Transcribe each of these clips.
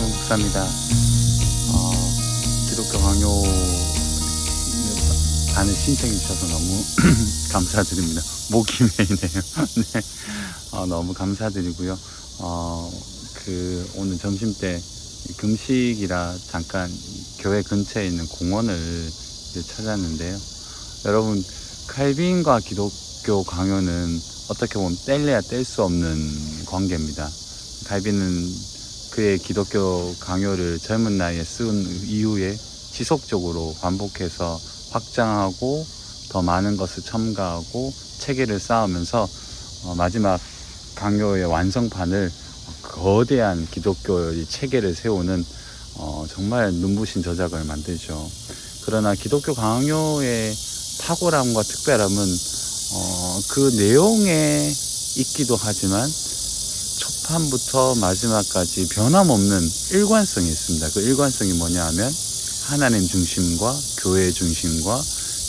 목사입니다. 기독교 강요 가는 신청해 주셔서 너무 감사드립니다. 목이 메이네요. 네. 너무 감사드리고요. 오늘 점심 때 금식이라 잠깐 교회 근처에 있는 공원을 찾았는데요. 여러분, 칼빈과 기독교 강요는 어떻게 보면 뗄래야 뗄 수 없는 관계입니다. 칼빈은 그의 기독교 강요를 젊은 나이에 쓴 이후에 지속적으로 반복해서 확장하고 더 많은 것을 첨가하고 체계를 쌓으면서 마지막 강요의 완성판을 거대한 기독교의 체계를 세우는 정말 눈부신 저작을 만들죠. 그러나 기독교 강요의 탁월함과 특별함은 그 내용에 있기도 하지만 초판부터 마지막까지 변함없는 일관성이 있습니다. 그 일관성이 뭐냐 하면 하나님 중심과 교회 중심과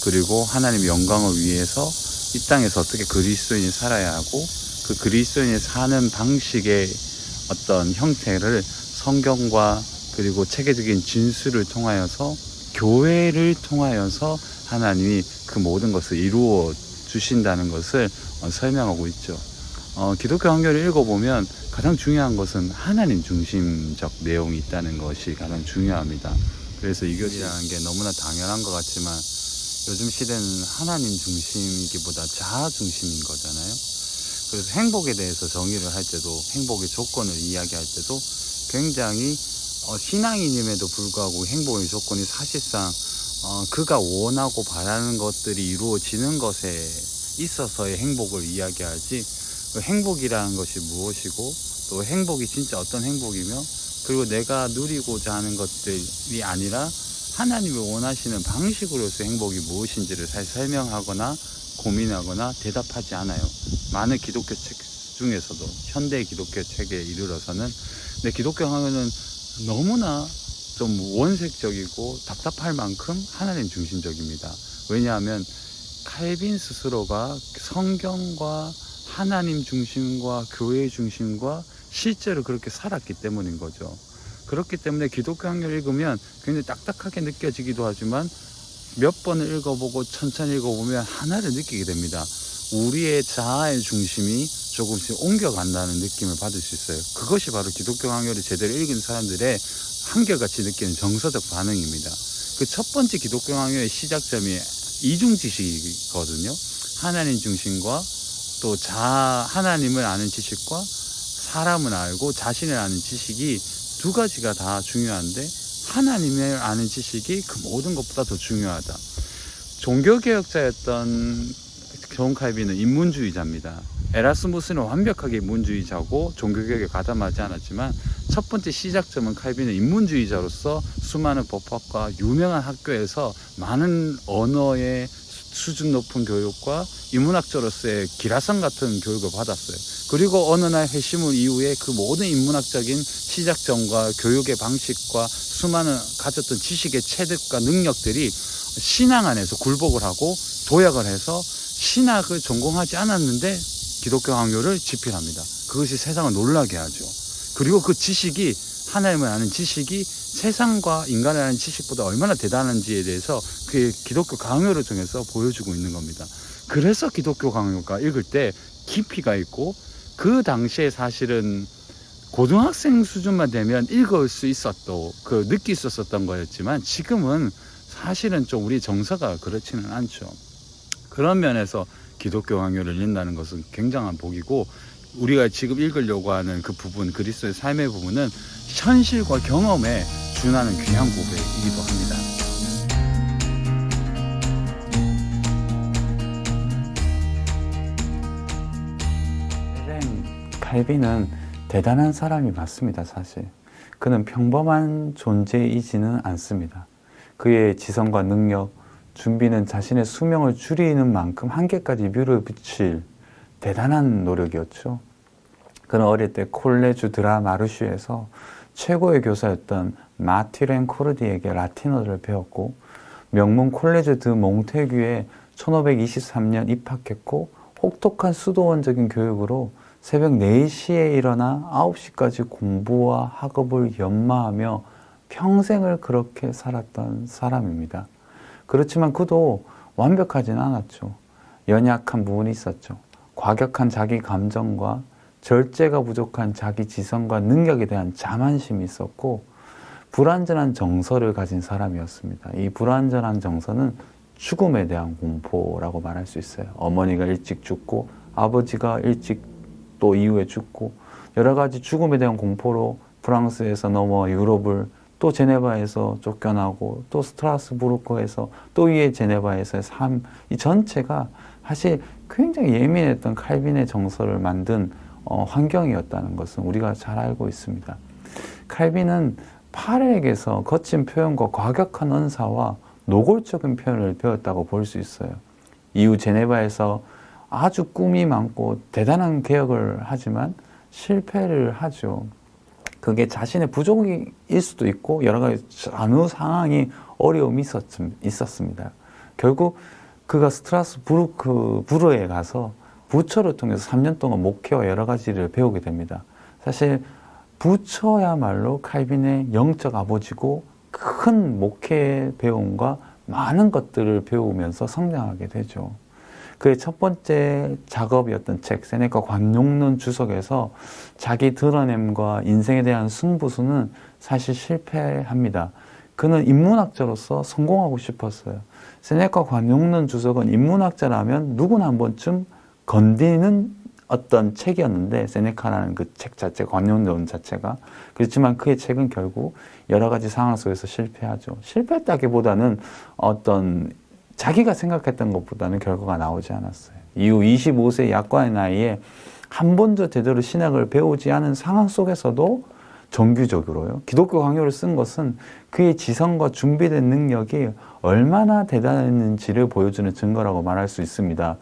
그리고 하나님 영광을 위해서 이 땅에서 어떻게 그리스도인이 살아야 하고 그 그리스도인이 사는 방식의 어떤 형태를 성경과 그리고 체계적인 진수를 통하여서 교회를 통하여서 하나님이 그 모든 것을 이루어 주신다는 것을 설명하고 있죠. 기독교 강요를 읽어보면 가장 중요한 것은 하나님 중심적 내용이 있다는 것이 가장 중요합니다. 그래서 이 교리라는 게 너무나 당연한 것 같지만 요즘 시대는 하나님 중심이기보다 자아 중심인 거잖아요. 그래서 행복에 대해서 정의를 할 때도 행복의 조건을 이야기할 때도 굉장히 신앙인임에도 불구하고 행복의 조건이 사실상 그가 원하고 바라는 것들이 이루어지는 것에 있어서의 행복을 이야기하지 그 행복이라는 것이 무엇이고 또 행복이 진짜 어떤 행복이며 그리고 내가 누리고자 하는 것들이 아니라 하나님이 원하시는 방식으로서 행복이 무엇인지를 잘 설명하거나 고민하거나 대답하지 않아요. 많은 기독교 책 중에서도 현대 기독교 책에 이르러서는 근데 기독교 강요는 너무나 좀 원색적이고 답답할 만큼 하나님 중심적입니다. 왜냐하면 칼빈 스스로가 성경과 하나님 중심과 교회 중심과 실제로 그렇게 살았기 때문인 거죠. 그렇기 때문에 기독교 강요를 읽으면 굉장히 딱딱하게 느껴지기도 하지만 몇 번을 읽어보고 천천히 읽어보면 하나를 느끼게 됩니다. 우리의 자아의 중심이 조금씩 옮겨간다는 느낌을 받을 수 있어요. 그것이 바로 기독교 강요를 제대로 읽은 사람들의 한결같이 느끼는 정서적 반응입니다. 그 첫 번째 기독교 강요의 시작점이 이중지식이거든요. 하나님 중심과 또 하나님을 아는 지식과 사람을 알고 자신을 아는 지식이 두 가지가 다 중요한데 하나님을 아는 지식이 그 모든 것보다 더 중요하다. 종교개혁자였던 존 칼빈은 인문주의자입니다. 에라스무스는 완벽하게 인문주의자고 종교개혁에 가담하지 않았지만 첫 번째 시작점은 칼빈은 인문주의자로서 수많은 법학과 유명한 학교에서 많은 언어의 수준 높은 교육과 인문학자로서의 기라성 같은 교육을 받았어요. 그리고 어느 날 회심을 이후에 그 모든 인문학적인 시작점과 교육의 방식과 수많은 가졌던 지식의 체득과 능력들이 신앙 안에서 굴복을 하고 도약을 해서 신학을 전공하지 않았는데 기독교 강요를 집필합니다. 그것이 세상을 놀라게 하죠. 그리고 그 지식이 하나님을 아는 지식이 세상과 인간을 아는 지식보다 얼마나 대단한지에 대해서 그 기독교 강요를 통해서 보여주고 있는 겁니다. 그래서 기독교 강요가 읽을 때 깊이가 있고 그 당시에 사실은 고등학생 수준만 되면 읽을 수 있었던 느낄 수 있었던 거였지만 지금은 사실은 좀 우리 정서가 그렇지는 않죠. 그런 면에서 기독교 강요를 읽는다는 것은 굉장한 복이고 우리가 지금 읽으려고 하는 그 부분 그리스도의 삶의 부분은 현실과 경험에 준하는 귀한 고백이기도 합니다. 칼빈은 대단한 사람이 맞습니다. 사실 그는 평범한 존재이지는 않습니다. 그의 지성과 능력, 준비는 자신의 수명을 줄이는 만큼 한계까지 뮤를 붙일 대단한 노력이었죠. 그는 어릴 때 콜레주 드라 마르슈에서 최고의 교사였던 마티렌 코르디에게 라틴어를 배웠고 명문 콜레주 드 몽테규에 1523년 입학했고 혹독한 수도원적인 교육으로 새벽 4시에 일어나 9시까지 공부와 학업을 연마하며 평생을 그렇게 살았던 사람입니다. 그렇지만 그도 완벽하진 않았죠. 연약한 부분이 있었죠. 과격한 자기 감정과 절제가 부족한 자기 지성과 능력에 대한 자만심이 있었고 불완전한 정서를 가진 사람이었습니다. 이 불완전한 정서는 죽음에 대한 공포라고 말할 수 있어요. 어머니가 일찍 죽고 아버지가 일찍 또 이후에 죽고 여러 가지 죽음에 대한 공포로 프랑스에서 넘어 유럽을 또 제네바에서 쫓겨나고 또 스트라스부르크에서 또 위에 제네바에서의 삶, 이 전체가 사실 굉장히 예민했던 칼빈의 정서를 만든 환경이었다는 것은 우리가 잘 알고 있습니다. 칼빈은 파레에게서 거친 표현과 과격한 언사와 노골적인 표현을 배웠다고 볼 수 있어요. 이후 제네바에서 아주 꿈이 많고 대단한 개혁을 하지만 실패를 하죠. 그게 자신의 부족일 수도 있고 여러 가지 어느 상황이 어려움이 있었습니다. 결국 그가 스트라스부르에 가서 부처를 통해서 3년 동안 목회와 여러 가지를 배우게 됩니다. 사실 부처야말로 칼빈의 영적 아버지고 큰 목회 배움과 많은 것들을 배우면서 성장하게 되죠. 그의 첫 번째 작업이었던 책 세네카 관용론 주석에서 자기 드러냄과 인생에 대한 승부수는 사실 실패합니다. 그는 인문학자로서 성공하고 싶었어요. 세네카 관용론 주석은 인문학자라면 누구나 한 번쯤 건드리는 어떤 책이었는데 세네카라는 그 책 자체, 관용론 자체가. 그렇지만 그의 책은 결국 여러 가지 상황 속에서 실패하죠. 실패했다기보다는 어떤 자기가 생각했던 것보다는 결과가 나오지 않았어요. 이후 25세 약관의 나이에 한 번도 제대로 신학을 배우지 않은 상황 속에서도 정규적으로요. 기독교 강요를 쓴 것은 그의 지성과 준비된 능력이 얼마나 대단했는지를 보여주는 증거라고 말할 수 있습니다.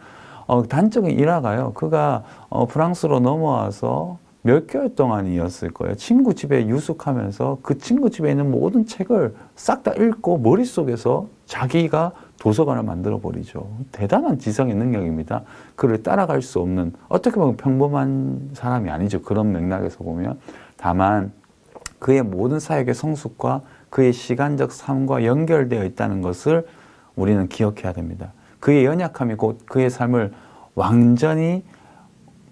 단적인 일화가요. 그가 프랑스로 넘어와서 몇 개월 동안이었을 거예요. 친구 집에 유숙하면서 그 친구 집에 있는 모든 책을 싹 다 읽고 머릿속에서 자기가 도서관을 만들어 버리죠. 대단한 지성의 능력입니다. 그를 따라갈 수 없는, 어떻게 보면 평범한 사람이 아니죠. 그런 맥락에서 보면. 다만 그의 모든 사역의 성숙과 그의 시간적 삶과 연결되어 있다는 것을 우리는 기억해야 됩니다. 그의 연약함이 곧 그의 삶을 완전히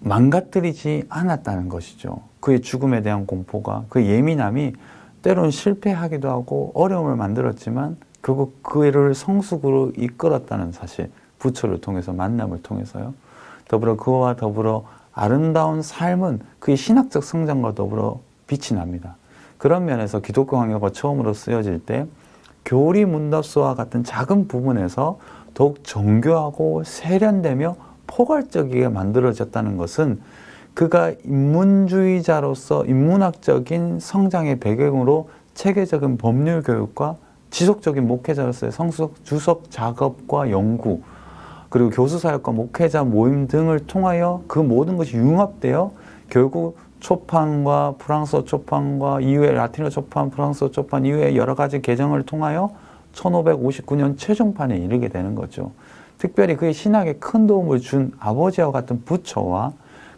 망가뜨리지 않았다는 것이죠. 그의 죽음에 대한 공포가, 그의 예민함이 때로는 실패하기도 하고 어려움을 만들었지만 결국 그를 성숙으로 이끌었다는 사실, 부처를 통해서, 만남을 통해서요. 더불어 그와 더불어 아름다운 삶은 그의 신학적 성장과 더불어 빛이 납니다. 그런 면에서 기독교 강요가 처음으로 쓰여질 때 교리 문답서와 같은 작은 부분에서 더욱 정교하고 세련되며 포괄적이게 만들어졌다는 것은 그가 인문주의자로서 인문학적인 성장의 배경으로 체계적인 법률 교육과 지속적인 목회자로서의 성숙 주석 작업과 연구, 그리고 교수 사역과 목회자 모임 등을 통하여 그 모든 것이 융합되어 결국 초판과 프랑스어 초판과 이후에 라틴어 초판, 프랑스어 초판 이후에 여러 가지 개정을 통하여 1559년 최종판에 이르게 되는 거죠. 특별히 그의 신학에 큰 도움을 준 아버지와 같은 부처와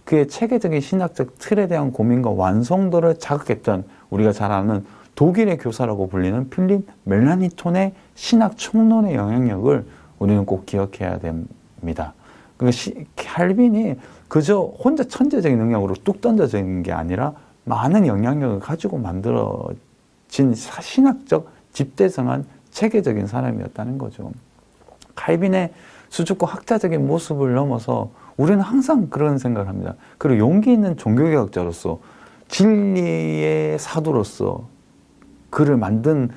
그의 체계적인 신학적 틀에 대한 고민과 완성도를 자극했던 우리가 잘 아는 독일의 교사라고 불리는 필립 멜라니톤의 신학 총론의 영향력을 우리는 꼭 기억해야 됩니다. 그러니까 칼빈이 그저 혼자 천재적인 능력으로 뚝 던져져 있는 게 아니라 많은 영향력을 가지고 만들어진 신학적 집대성한 체계적인 사람이었다는 거죠. 칼빈의 수줍고 학자적인 모습을 넘어서 우리는 항상 그런 생각을 합니다. 그리고 용기 있는 종교개혁자로서 진리의 사도로서 그를 만든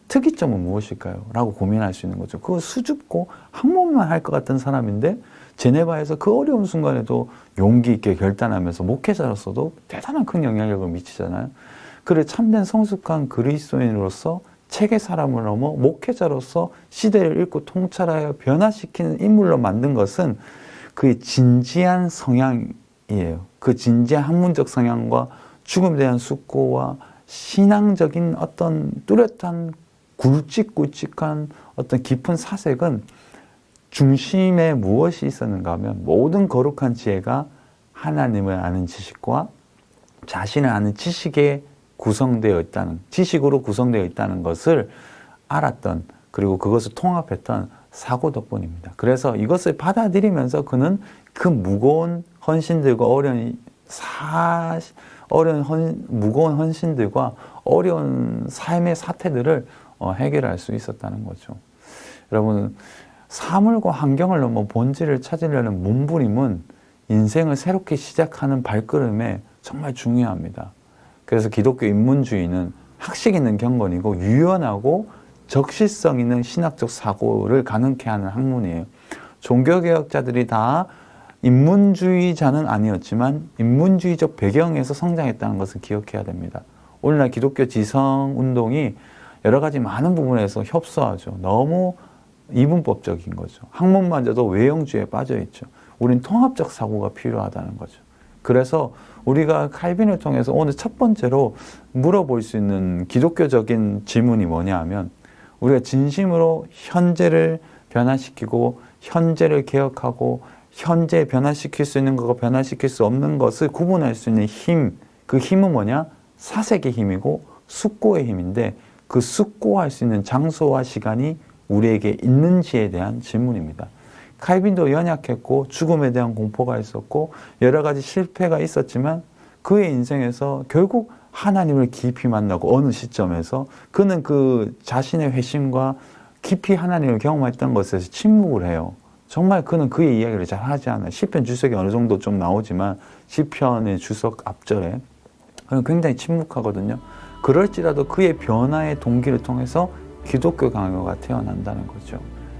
특이점은 무엇일까요? 라고 고민할 수 있는 거죠. 그거 수줍고 학문만 할 것 같은 사람인데 제네바에서 그 어려운 순간에도 용기 있게 결단하면서 목회자로서도 대단한 큰 영향력을 미치잖아요. 그를 참된 성숙한 그리스도인으로서 책의 사람을 넘어 목회자로서 시대를 읽고 통찰하여 변화시키는 인물로 만든 것은 그의 진지한 성향이에요. 그 진지한 학문적 성향과 죽음에 대한 숙고와 신앙적인 어떤 뚜렷한 굵직굵직한 어떤 깊은 사색은 중심에 무엇이 있었는가 하면 모든 거룩한 지혜가 하나님을 아는 지식과 자신을 아는 지식에 구성되어 있다는, 지식으로 구성되어 있다는 것을 알았던, 그리고 그것을 통합했던 사고 덕분입니다. 그래서 이것을 받아들이면서 그는 그 무거운 헌신들과 무거운 헌신들과 어려운 삶의 사태들을 해결할 수 있었다는 거죠. 여러분, 사물과 환경을 넘어 본질을 찾으려는 몸부림은 인생을 새롭게 시작하는 발걸음에 정말 중요합니다. 그래서 기독교 인문주의는 학식 있는 경건이고 유연하고 적시성 있는 신학적 사고를 가능케 하는 학문이에요. 종교개혁자들이 다 인문주의자는 아니었지만 인문주의적 배경에서 성장했다는 것을 기억해야 됩니다. 오늘날 기독교 지성운동이 여러 가지 많은 부분에서 협소하죠. 너무 이분법적인 거죠. 학문마저도 외형주의에 빠져있죠. 우린 통합적 사고가 필요하다는 거죠. 그래서 우리가 칼빈을 통해서 오늘 첫 번째로 물어볼 수 있는 기독교적인 질문이 뭐냐 하면, 우리가 진심으로 현재를 변화시키고 현재를 개혁하고 현재 변화시킬 수 있는 것과 변화시킬 수 없는 것을 구분할 수 있는 힘, 그 힘은 뭐냐? 사색의 힘이고 숙고의 힘인데, 그 숙고할 수 있는 장소와 시간이 우리에게 있는지에 대한 질문입니다. 칼빈도 연약했고 죽음에 대한 공포가 있었고 여러 가지 실패가 있었지만 그의 인생에서 결국 하나님을 깊이 만나고 어느 시점에서 그는 그 자신의 회심과 깊이 하나님을 경험했던 것에서 침묵을 해요. 정말 그는 그의 이야기를 잘 하지 않아요. 시편 주석이 어느 정도 좀 나오지만 시편의 주석 앞절에 그는 굉장히 침묵하거든요. 그럴지라도 그의 변화의 동기를 통해서 기독교 강요가 태어난다는 거죠.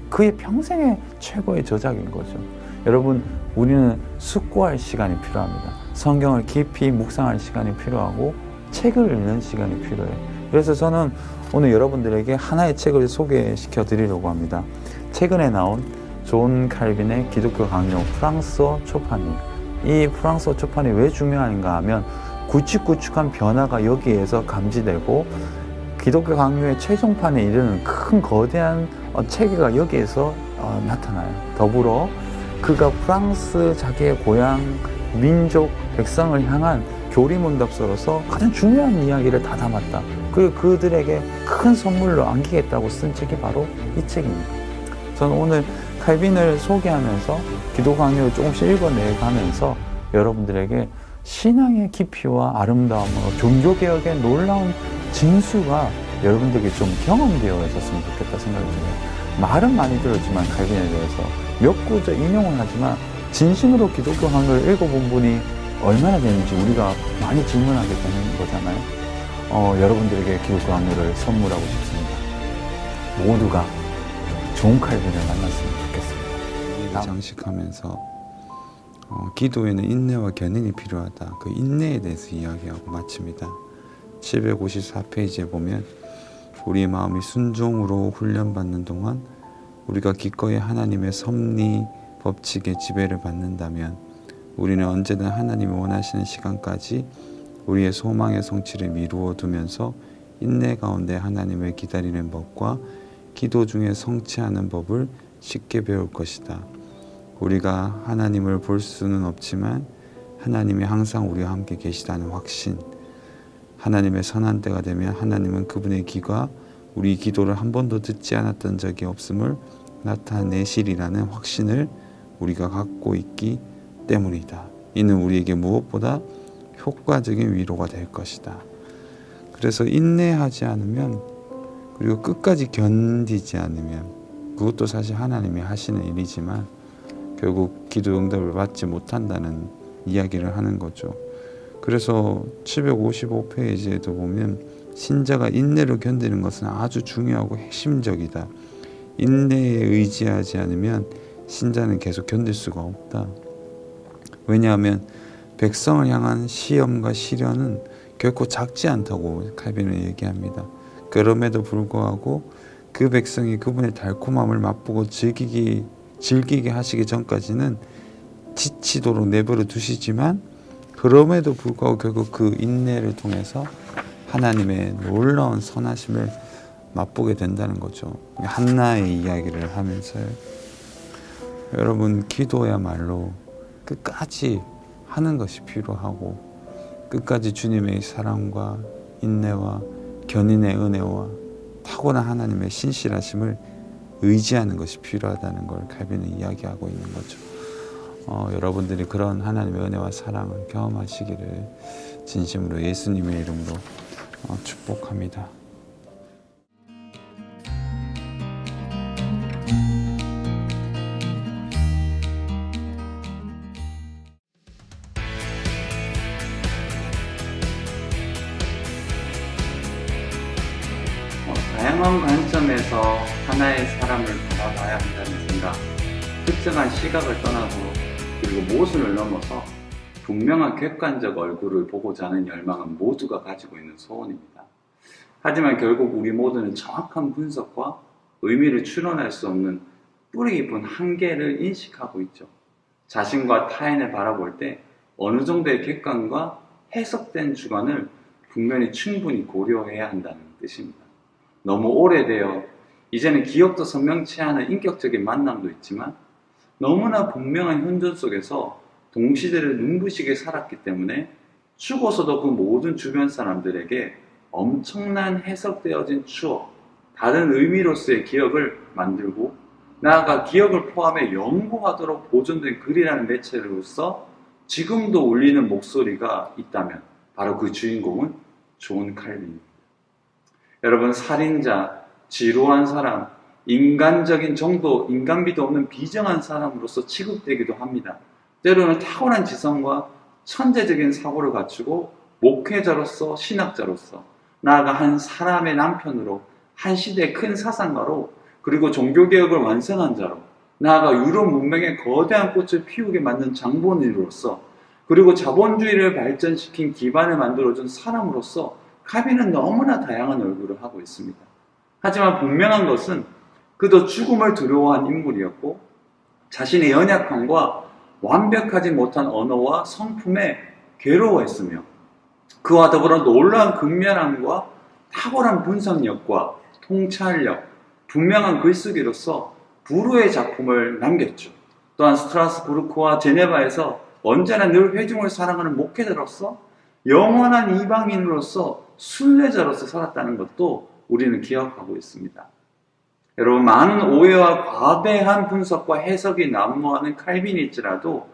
그의 평생의 최고의 저작인 거죠. 여러분, 우리는 숙고할 시간이 필요합니다. 성경을 깊이 묵상할 시간이 필요하고 책을 읽는 시간이 필요해요. 그래서 저는 오늘 여러분들에게 하나의 책을 소개시켜 드리려고 합니다. 최근에 나온 존 칼빈의 기독교 강요 프랑스어 초판이에요. 이 프랑스어 초판이 왜 중요한가 하면 굵직굵직한 변화가 여기에서 감지되고 기독교 강요의 최종판에 이르는 큰 거대한 체계가 여기에서 나타나요. 더불어 그가 프랑스 자기의 고향, 민족, 백성을 향한 교리문답서로서 가장 중요한 이야기를 다 담았다. 그리고 그들에게 큰 선물로 안기겠다고 쓴 책이 바로 이 책입니다. 저는 오늘 칼빈을 소개하면서 기독교 강요를 조금씩 읽어내가면서 여러분들에게 신앙의 깊이와 아름다움으로 종교개혁의 놀라운 진수가 여러분들에게 좀 경험되어 있었으면 좋겠다 생각이 들어요. 말은 많이 들었지만 칼빈에 대해서 몇 구절 인용을 하지만 진심으로 기독교 강요를 읽어본 분이 얼마나 되는지 우리가 많이 질문하게 되는 거잖아요. 여러분들에게 기독교 강요를 선물하고 싶습니다. 모두가 좋은 칼빈을 만났으면 좋겠습니다. 장식하면서 기도에는 인내와 견인이 필요하다. 그 인내에 대해서 이야기하고 마칩니다. 754페이지에 보면 우리의 마음이 순종으로 훈련받는 동안 우리가 기꺼이 하나님의 섭리 법칙의 지배를 받는다면 우리는 언제든 하나님이 원하시는 시간까지 우리의 소망의 성취를 미루어 두면서 인내 가운데 하나님을 기다리는 법과 기도 중에 성취하는 법을 쉽게 배울 것이다. 우리가 하나님을 볼 수는 없지만 하나님이 항상 우리와 함께 계시다는 확신, 하나님의 선한 때가 되면 하나님은 그분의 귀가 우리 기도를 한 번도 듣지 않았던 적이 없음을 나타내시리라는 확신을 우리가 갖고 있기 때문이다. 이는 우리에게 무엇보다 효과적인 위로가 될 것이다. 그래서 인내하지 않으면, 그리고 끝까지 견디지 않으면, 그것도 사실 하나님이 하시는 일이지만 결국 기도 응답을 받지 못한다는 이야기를 하는 거죠. 그래서 755페이지에도 보면 신자가 인내로 견디는 것은 아주 중요하고 핵심적이다. 인내에 의지하지 않으면 신자는 계속 견딜 수가 없다. 왜냐하면 백성을 향한 시험과 시련은 결코 작지 않다고 칼빈은 얘기합니다. 그럼에도 불구하고 그 백성이 그분의 달콤함을 맛보고 즐기게 하시기 전까지는 지치도록 내버려 두시지만, 그럼에도 불구하고 결국 그 인내를 통해서 하나님의 놀라운 선하심을 맛보게 된다는 거죠. 한나의 이야기를 하면서요. 여러분, 기도야말로 끝까지 하는 것이 필요하고 끝까지 주님의 사랑과 인내와 견인의 은혜와 탁월한 하나님의 신실하심을 의지하는 것이 필요하다는 걸 칼빈은 이야기하고 있는 거죠. 여러분들이 그런 하나님의 은혜와 사랑을 경험하시기를 진심으로 예수님의 이름으로 축복합니다. 다양한 관점에서 하나의 사람을 바라봐야 한다는 생각, 특정한 시각을 떠나고 그리고 모순을 넘어서 분명한 객관적 얼굴을 보고자 하는 열망은 모두가 가지고 있는 소원입니다. 하지만 결국 우리 모두는 정확한 분석과 의미를 추론할 수 없는 뿌리 깊은 한계를 인식하고 있죠. 자신과 타인을 바라볼 때 어느 정도의 객관과 해석된 주관을 분명히 충분히 고려해야 한다는 뜻입니다. 너무 오래되어 이제는 기억도 선명치 않은 인격적인 만남도 있지만 너무나 분명한 현존 속에서 동시대를 눈부시게 살았기 때문에 죽어서도 그 모든 주변 사람들에게 엄청난 해석되어진 추억, 다른 의미로서의 기억을 만들고 나아가 기억을 포함해 영구하도록 보존된 글이라는 매체로서 지금도 울리는 목소리가 있다면 바로 그 주인공은 존 칼빈입니다. 여러분, 살인자, 지루한 사람, 인간적인 정도, 인간미도 없는 비정한 사람으로서 취급되기도 합니다. 때로는 탁월한 지성과 천재적인 사고를 갖추고 목회자로서, 신학자로서, 나아가 한 사람의 남편으로, 한 시대의 큰 사상가로, 그리고 종교개혁을 완성한 자로, 나아가 유럽 문명의 거대한 꽃을 피우게 만든 장본인으로서, 그리고 자본주의를 발전시킨 기반을 만들어준 사람으로서 칼빈은 너무나 다양한 얼굴을 하고 있습니다. 하지만 분명한 것은 그도 죽음을 두려워한 인물이었고 자신의 연약함과 완벽하지 못한 언어와 성품에 괴로워했으며 그와 더불어 놀라운 근면함과 탁월한 분석력과 통찰력, 분명한 글쓰기로서 불후의 작품을 남겼죠. 또한 스트라스부르크와 제네바에서 언제나 늘 회중을 사랑하는 목회자로서 영원한 이방인으로서 순례자로서 살았다는 것도 우리는 기억하고 있습니다. 여러분, 많은 오해와 과대한 분석과 해석이 난무하는 칼빈일지라도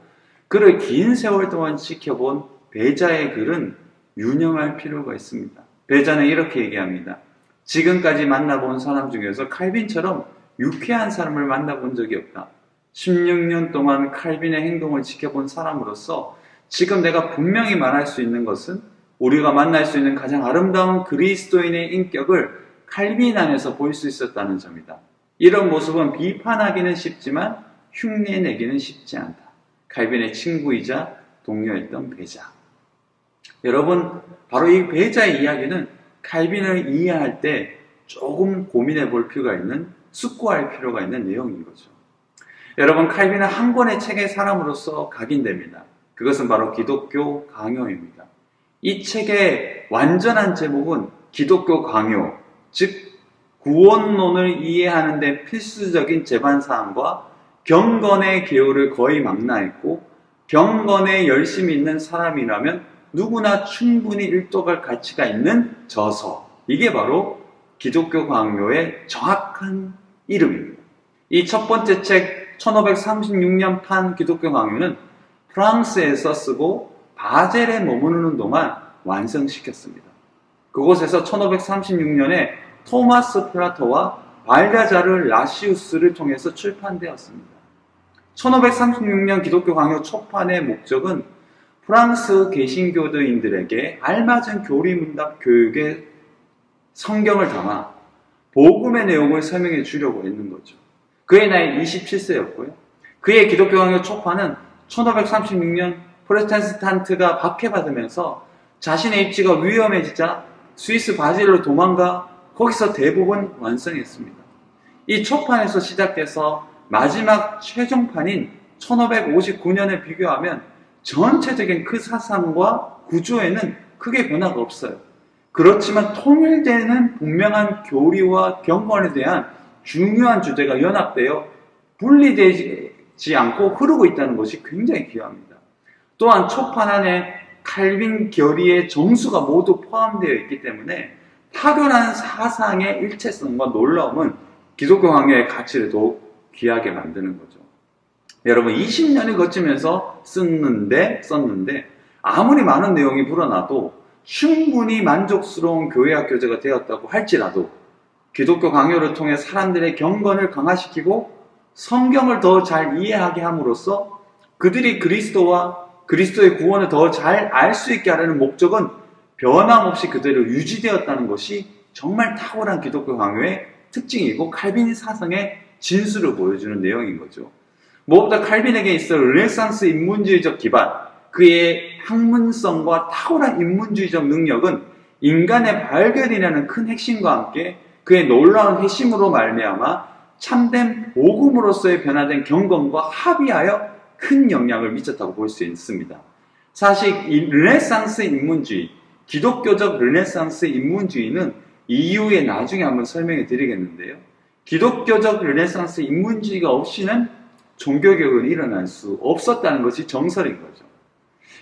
그를 긴 세월 동안 지켜본 베자의 글은 유념할 필요가 있습니다. 베자는 이렇게 얘기합니다. 지금까지 만나본 사람 중에서 칼빈처럼 유쾌한 사람을 만나본 적이 없다. 16년 동안 칼빈의 행동을 지켜본 사람으로서 지금 내가 분명히 말할 수 있는 것은 우리가 만날 수 있는 가장 아름다운 그리스도인의 인격을 칼빈 안에서 볼 수 있었다는 점이다. 이런 모습은 비판하기는 쉽지만 흉내내기는 쉽지 않다. 칼빈의 친구이자 동료였던 베자. 여러분, 바로 이 베자의 이야기는 칼빈을 이해할 때 조금 고민해 볼 필요가 있는, 숙고할 필요가 있는 내용인 거죠. 여러분, 칼빈은 한 권의 책의 사람으로서 각인됩니다. 그것은 바로 기독교 강요입니다. 이 책의 완전한 제목은 기독교 강요, 즉 구원론을 이해하는 데 필수적인 제반사항과 경건의 기호를 거의 망라했고 경건에 열심히 있는 사람이라면 누구나 충분히 일독할 가치가 있는 저서, 이게 바로 기독교 강요의 정확한 이름입니다. 이 첫 번째 책 1536년 판 기독교 강요는 프랑스에서 쓰고 바젤에 머무르는 동안 완성시켰습니다. 그곳에서 1536년에 토마스 플라토와 발다자르 라시우스를 통해서 출판되었습니다. 1536년 기독교 강요 초판의 목적은 프랑스 개신교도인들에게 알맞은 교리문답 교육에 성경을 담아 복음의 내용을 설명해 주려고 했는 거죠. 그의 나이 27세였고요. 그의 기독교 강요 초판은 1536년 프로테스탄트가 박해받으면서 자신의 입지가 위험해지자 스위스 바질로 도망가 거기서 대부분 완성했습니다. 이 초판에서 시작해서 마지막 최종판인 1559년에 비교하면 전체적인 그 사상과 구조에는 크게 변화가 없어요. 그렇지만 통일되는 분명한 교리와 경건에 대한 중요한 주제가 연합되어 분리되지 않고 흐르고 있다는 것이 굉장히 귀합니다. 또한 초판 안에 칼빈 결의의 정수가 모두 포함되어 있기 때문에 타결한 사상의 일체성과 놀라움은 기독교 강요의 가치를 더욱 귀하게 만드는 거죠. 여러분 20년을 거치면서 썼는데 아무리 많은 내용이 불어나도 충분히 만족스러운 교회학 교재가 되었다고 할지라도 기독교 강요를 통해 사람들의 경건을 강화시키고 성경을 더 잘 이해하게 함으로써 그들이 그리스도와 그리스도의 구원을 더 잘 알 수 있게 하려는 목적은 변함없이 그대로 유지되었다는 것이 정말 탁월한 기독교 강요의 특징이고 칼빈 사상의 진수를 보여주는 내용인 거죠. 무엇보다 칼빈에게 있어 르네상스 인문주의적 기반, 그의 학문성과 탁월한 인문주의적 능력은 인간의 발견이라는 큰 핵심과 함께 그의 놀라운 핵심으로 말미암아 참된 복음으로서의 변화된 경건과 합의하여 큰 영향을 미쳤다고 볼 수 있습니다. 사실 이 르네상스 인문주의, 기독교적 르네상스 인문주의는 이후에 나중에 한번 설명해 드리겠는데요. 기독교적 르네상스 인문주의가 없이는 종교개혁은 일어날 수 없었다는 것이 정설인 거죠.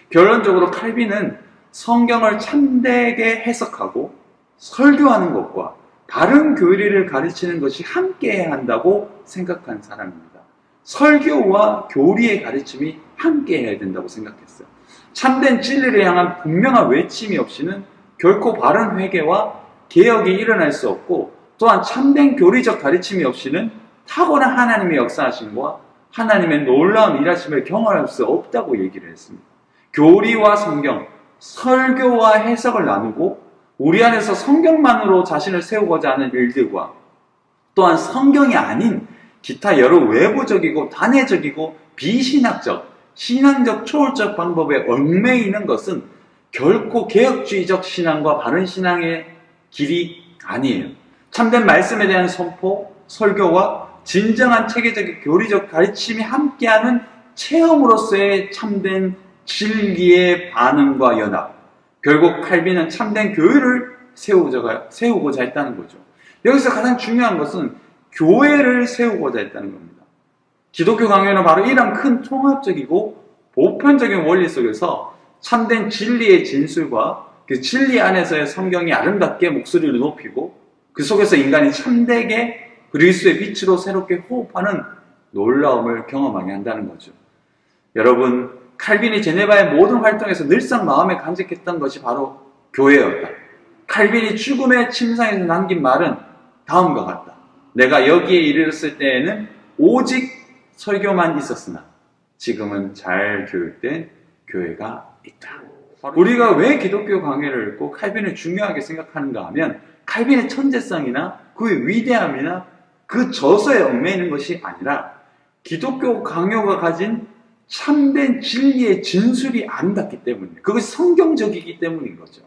결론적으로 칼빈은 성경을 참되게 해석하고 설교하는 것과 다른 교리를 가르치는 것이 함께해야 한다고 생각한 사람입니다. 설교와 교리의 가르침이 함께해야 된다고 생각했어요. 참된 진리를 향한 분명한 외침이 없이는 결코 바른 회개와 개혁이 일어날 수 없고, 또한 참된 교리적 가르침이 없이는 탁월한 하나님의 역사하심과 하나님의 놀라운 일하심을 경험할 수 없다고 얘기를 했습니다. 교리와 성경, 설교와 해석을 나누고 우리 안에서 성경만으로 자신을 세우고자 하는 일들과 또한 성경이 아닌 기타 여러 외부적이고 단회적이고 비신학적, 신앙적 초월적 방법에 얽매이는 것은 결코 개혁주의적 신앙과 바른 신앙의 길이 아니에요. 참된 말씀에 대한 선포, 설교와 진정한 체계적인 교리적 가르침이 함께하는 체험으로서의 참된 진리의 반응과 연합, 결국 칼빈은 참된 교회를 세우고자 했다는 거죠. 여기서 가장 중요한 것은 교회를 세우고자 했다는 겁니다. 기독교 강요는 바로 이런 큰 통합적이고 보편적인 원리 속에서 참된 진리의 진술과 그 진리 안에서의 성경이 아름답게 목소리를 높이고 그 속에서 인간이 참되게 그리스도의 빛으로 새롭게 호흡하는 놀라움을 경험하게 한다는 거죠. 여러분, 칼빈이 제네바의 모든 활동에서 늘상 마음에 간직했던 것이 바로 교회였다. 칼빈이 죽음의 침상에서 남긴 말은 다음과 같다. 내가 여기에 이르렀을 때에는 오직 설교만 있었으나 지금은 잘 교육된 교회가 있다. 우리가 왜 기독교 강요를 읽고 칼빈을 중요하게 생각하는가 하면 칼빈의 천재성이나 그의 위대함이나 그 저서에 얽매이는 것이 아니라 기독교 강요가 가진 참된 진리의 진술이 아름답기 때문이에요. 그것이 성경적이기 때문인 거죠.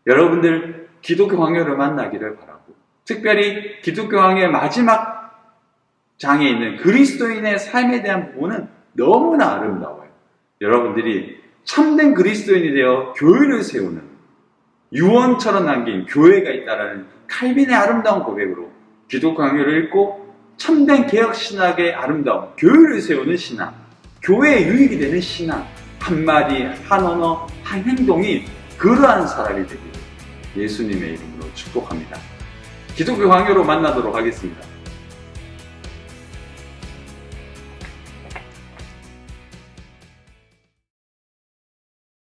여러분들 기독교 강요를 만나기를 바라고, 특별히 기독교 강요의 마지막 장에 있는 그리스도인의 삶에 대한 부분은 너무나 아름다워요. 여러분들이 참된 그리스도인이 되어 교회를 세우는 유언처럼 남긴 교회가 있다는 칼빈의 아름다운 고백으로 기독교 강요를 읽고 참된 개혁신학의 아름다움, 교회를 세우는 신앙, 교회에 유익이 되는 신앙, 한마디, 한 언어, 한 행동이 그러한 사람이 되기를 예수님의 이름으로 축복합니다. 기독교 강요로 만나도록 하겠습니다.